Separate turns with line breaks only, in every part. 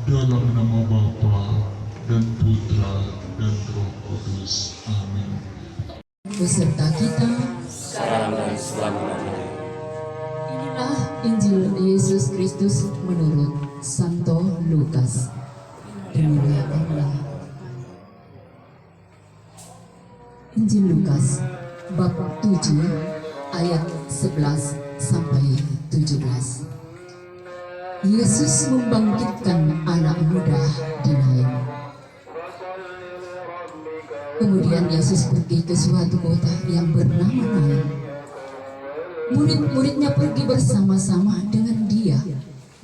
dalam nama Bapa dan Putra dan Roh Kudus. Amin.
Beserta kita,
sekarang dan selama-lamanya.
inilah Injil Yesus Kristus menurut Santo Lukas. Dimuliakanlah. Injil Lukas bab 7 ayat 11 sampai 17. Yesus membangkitkan anak muda di Nain. Kemudian Yesus pergi ke suatu kota yang bernama Nain. Murid-muridnya pergi bersama-sama dengan dia,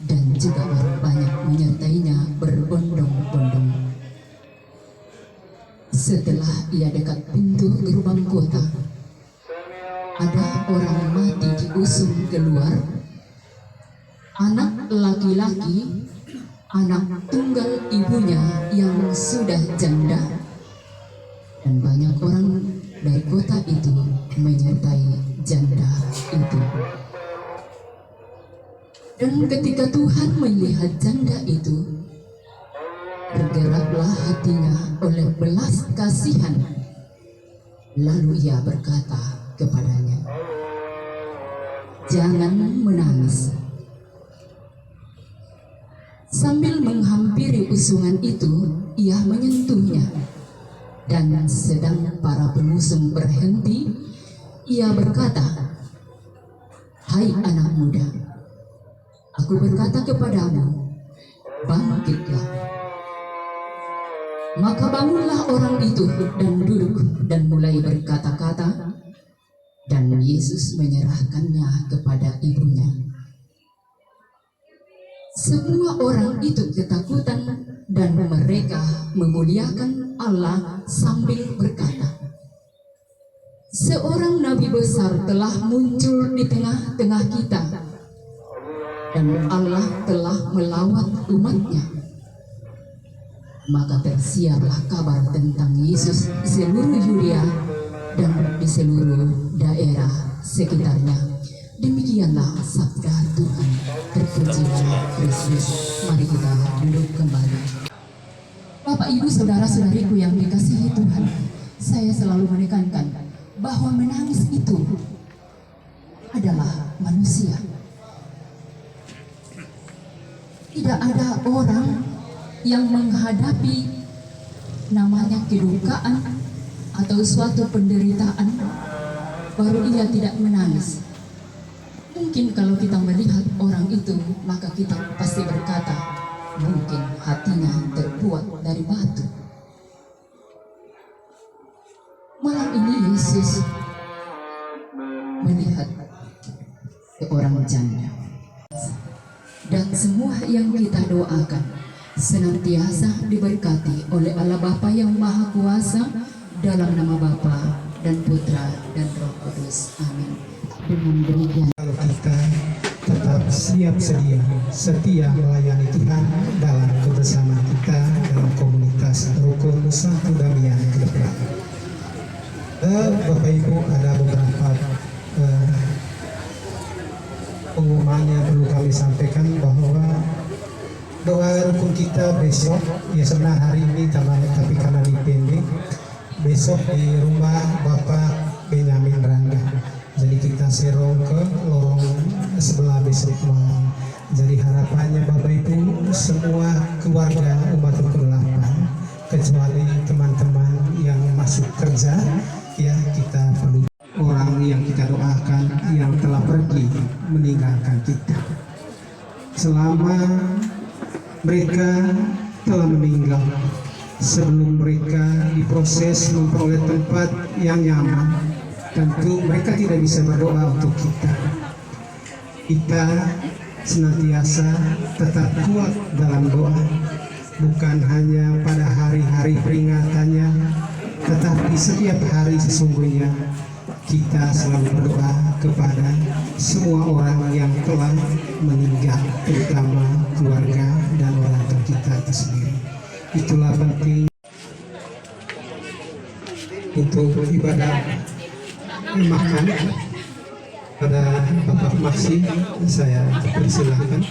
dan juga orang banyak menyertainya berbondong-bondong. Setelah ia dekat pintu gerbang kota, ada orang mati diusung keluar, anak laki-laki, anak tunggal ibunya yang sudah janda, dan banyak orang dari kota itu menyertai janda itu. Dan ketika Tuhan melihat janda itu, bergeraklah hatinya oleh belas kasihan. Lalu ia berkata kepadanya, "Jangan menangis." Sambil menghampiri usungan itu, ia menyentuhnya. Dan sedang para pengusung berhenti, ia berkata, "Hai anak muda, aku berkata kepadamu, bangkitlah." Maka bangunlah orang itu dan duduk dan mulai berkata-kata, dan Yesus menyerahkannya kepada ibunya. Semua orang itu ketakutan dan mereka memuliakan Allah sambil berkata, "Seorang nabi besar telah muncul di tengah-tengah kita, dan Allah telah melawat umatnya." Maka tersiarlah kabar tentang Yesus di seluruh Yudea dan di seluruh daerah sekitarnya. Demikianlah sabda Tuhan. Terpujilah Kristus. Mari kita duduk kembali. Bapak, Ibu, saudara-saudariku yang dikasihi Tuhan, saya selalu menekankan bahwa menangis itu adalah manusia. Tidak ada orang yang menghadapi namanya kedukaan atau suatu penderitaan baru ia tidak menangis. Mungkin kalau kita melihat orang itu, maka kita pasti berkata, mungkin hatinya terbuat dari batu. Malam ini Yesus melihat seorang janda, dan semua yang kita doakan senantiasa diberkati oleh Allah Bapa yang Maha Kuasa, dalam nama Bapa dan Putra dan Roh Kudus. Amin. Dengan demikian,
kalau kita tetap siap setia melayani Tuhan dalam kebersamaan kita dalam komunitas rukun satu damian ke depan. Bapak Ibu, ada beberapa pengumuman yang perlu kami sampaikan, bahwa doa rukun kita besok, ya sebenarnya hari ini tapi karena dipending, besok di rumah Bapak Benyamin Rangga. Jadi kita serong ke lorong sebelah besok malam. Jadi harapannya Bapak Ibu semua keluarga umat rukun 8, kecuali teman-teman yang masuk kerja, ya kita perlu orang yang kita doakan yang telah pergi meninggalkan kita. Selama mereka telah meninggal, sebelum mereka diproses memperoleh tempat yang nyaman, tentu mereka tidak bisa berdoa untuk kita. Kita senantiasa tetap kuat dalam doa, bukan hanya pada hari-hari peringatannya, tetapi setiap hari sesungguhnya kita selalu berdoa kepada semua orang yang telah meninggal, terutama keluarga dan orang tua kita itu sendiri. Itulah penting untuk ibadah makan pada Bapak Maksi. Saya persilahkan.